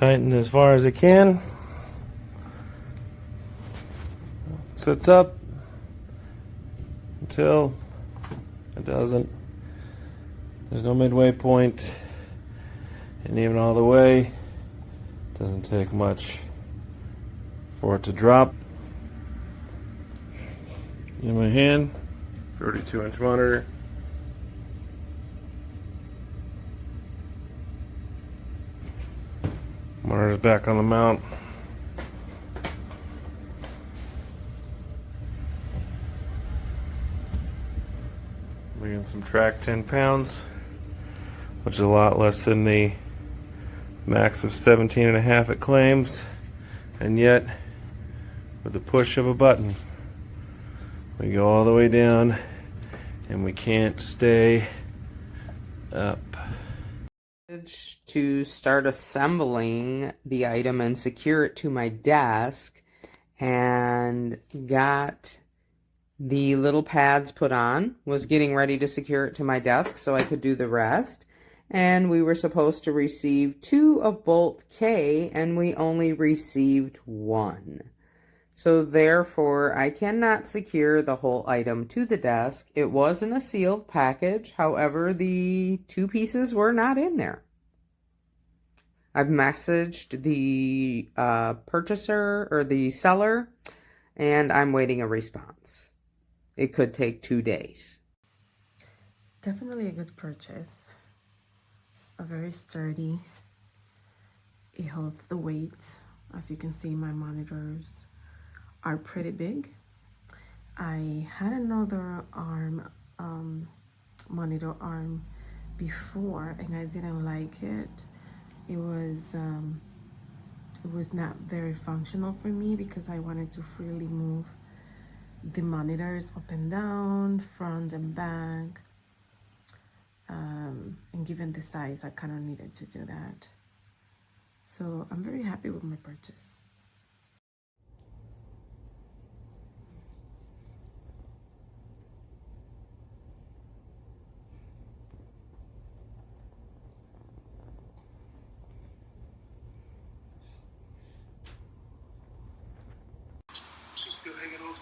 Tighten as far as it can. Sits up until it doesn't. There's no midway point, and even all the way, doesn't take much for it to drop. In my hand, 32-inch monitor. Monitor's back on the mount. Weighing some track 10 pounds, which is a lot less than the max of 17.5 it claims, and yet with the push of a button we go all the way down and we can't stay up. To start assembling the item and secure it to my desk, and got the little pads put on, was getting ready to secure it to my desk so I could do the rest. And we were supposed to receive 2 of bolt K, and we only received 1. So therefore, I cannot secure the whole item to the desk. It was in a sealed package. However, the 2 pieces were not in there. I've messaged the purchaser or the seller, and I'm waiting a response. It could take 2 days. Definitely a good purchase. A very sturdy. It holds the weight. As you can see, my monitors are pretty big. I had another arm, monitor arm before, and I didn't like it. It was not very functional for me because I wanted to freely move the monitors up and down, front and back, and given the size, I kind of needed to do that. So I'm very happy with my purchase. She's still hanging on.